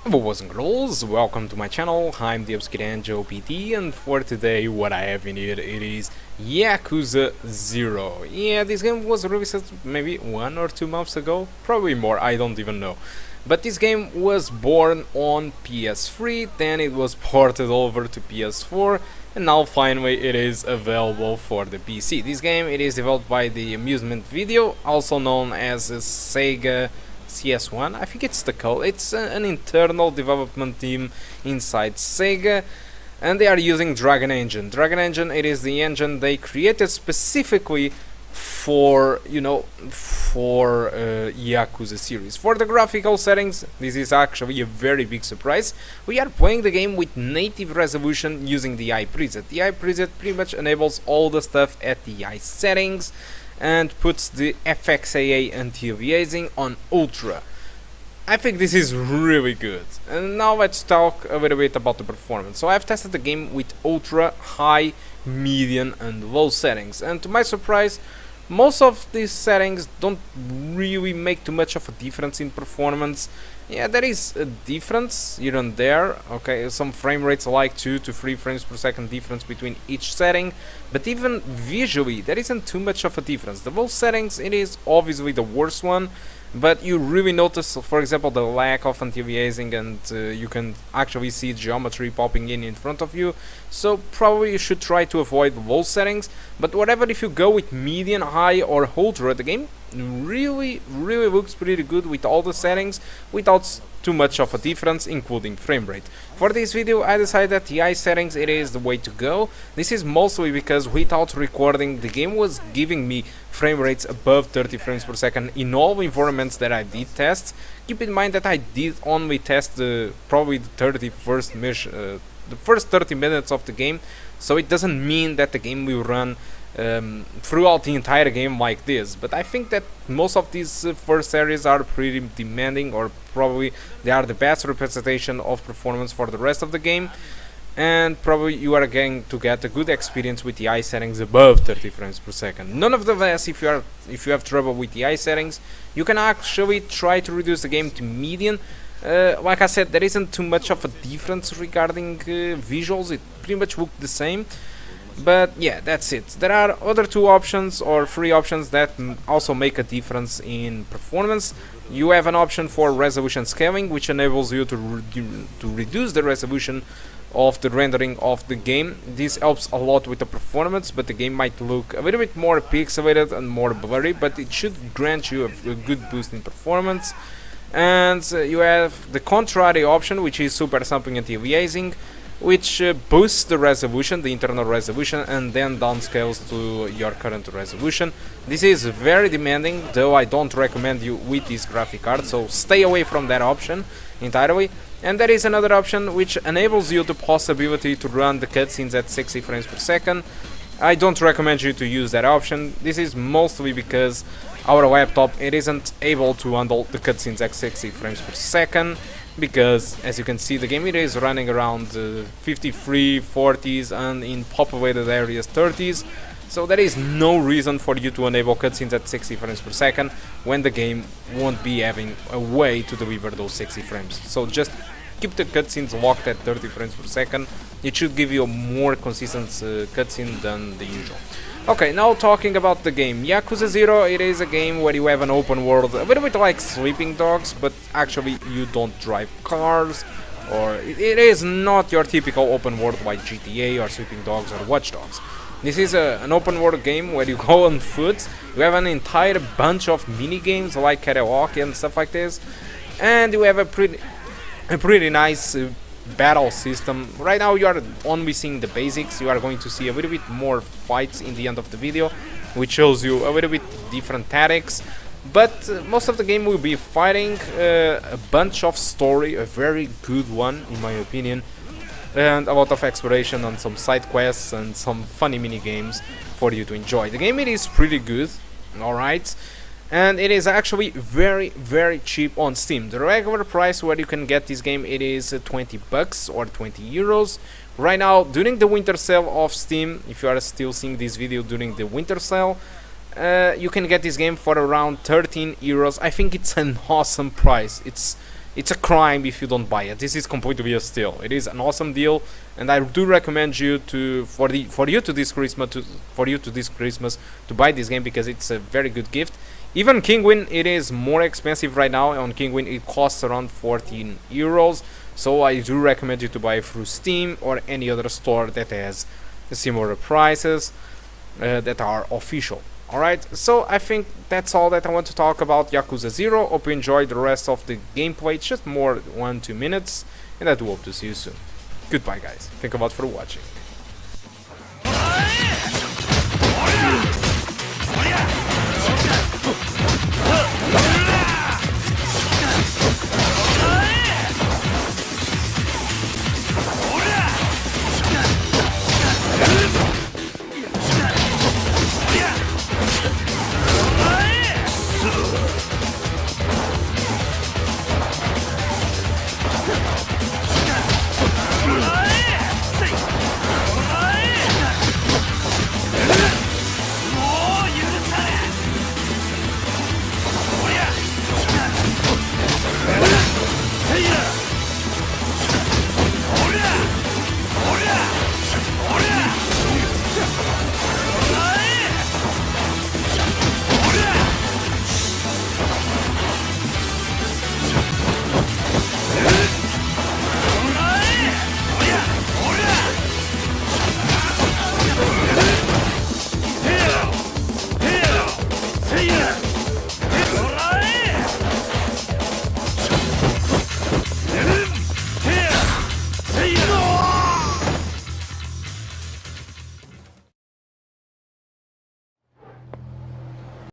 Boys and girls, welcome to my channel. I'm the Obscure Angel PT, and for today what I have in here, it is Yakuza Zero. Yeah, this game was released maybe 1 or 2 months ago, probably more, I don't even know. But this game was born on PS3, then it was ported over to PS4, and now finally it is available for the PC. This game, it is developed by the Amusement Video, also known as Sega CS1, I think it's the code. It's an internal development team inside Sega, and they are using Dragon Engine. Dragon Engine, it is the engine they created specifically for, Yakuza series. For the graphical settings, this is actually a very big surprise. We are playing the game with native resolution using the eye preset. The eye preset pretty much enables all the stuff at the eye settings and puts the FXAA anti-aliasing on Ultra. I think this is really good. And now let's talk a little bit about the performance. So I've tested the game with Ultra, High, Medium and Low settings, and to my surprise, most of these settings don't really make too much of a difference in performance. Yeah, there is a difference here and there. Okay, some frame rates like 2 to 3 frames per second difference between each setting, but even visually there isn't too much of a difference. The low settings, it is obviously the worst one, but you really notice, for example, the lack of anti-aliasing, and you can actually see geometry popping in front of you. So probably you should try to avoid low settings, but whatever, if you go with medium, high or ultra, the game really looks pretty good with all the settings without too much of a difference, including frame rate. For this video I decided that the eye settings, it is the way to go. This is mostly because without recording, the game was giving me frame rates above 30 frames per second in all environments that I did test. Keep in mind that I did only test probably the first 30 minutes of the game, so it doesn't mean that the game will run throughout the entire game like this, but I think that most of these first areas are pretty demanding, or probably they are the best representation of performance for the rest of the game, and probably you are going to get a good experience with the eye settings above 30 frames per second. Nonetheless, if you have trouble with the eye settings, you can actually try to reduce the game to medium. Like I said, there isn't too much of a difference regarding visuals, it pretty much look the same. But yeah, that's it. There are other 2 options or 3 options that also make a difference in performance. You have an option for resolution scaling, which enables you to reduce the resolution of the rendering of the game. This helps a lot with the performance, but the game might look a little bit more pixelated and more blurry, but it should grant you a good boost in performance. And you have the contrary option, which is super sampling anti-aliasing, which boosts the resolution, the internal resolution, and then downscales to your current resolution. This is very demanding, though I don't recommend you with this graphic card, so stay away from that option entirely. And there is another option which enables you the possibility to run the cutscenes at 60 frames per second. I don't recommend you to use that option. This is mostly because our laptop, it isn't able to handle the cutscenes at 60 frames per second, because as you can see, the game, it is running around 53, 40s, and in populated areas 30s, so there is no reason for you to enable cutscenes at 60 frames per second when the game won't be having a way to deliver those 60 frames. So just keep the cutscenes locked at 30 frames per second. It should give you a more consistent cutscene than the usual. Okay, now talking about the game. Yakuza Zero, it is a game where you have an open world, a little bit like Sleeping Dogs, but actually you don't drive cars, or it is not your typical open world like GTA or Sleeping Dogs or Watch Dogs. This is an open world game where you go on foot. You have an entire bunch of mini games like karaoke and stuff like this, and you have a pretty nice battle system. Right now you are only seeing the basics. You are going to see a little bit more fights in the end of the video, which shows you a little bit different tactics, but most of the game will be fighting, a bunch of story, a very good one in my opinion, and a lot of exploration and some side quests and some funny mini games for you to enjoy. The game, it is pretty good, alright, and it is actually very cheap on Steam. The regular price where you can get this game, it is 20 bucks or 20 euros. Right now, during the winter sale of Steam, if you are still seeing this video during the winter sale, you can get this game for around 13 euros. I think it's an awesome price. It's a crime if you don't buy it. This is completely a steal. It is an awesome deal, and I do recommend you to for you to this Christmas to buy this game, because it's a very good gift. Even Kinguin, it is more expensive right now. On Kinguin it costs around 14 euros, so I do recommend you to buy it through Steam or any other store that has similar prices that are official. Alright, so I think that's all that I want to talk about Yakuza Zero. Hope you enjoyed the rest of the gameplay. It's just more 1-2 minutes, and I do hope to see you soon. Goodbye guys, thank you a lot for watching.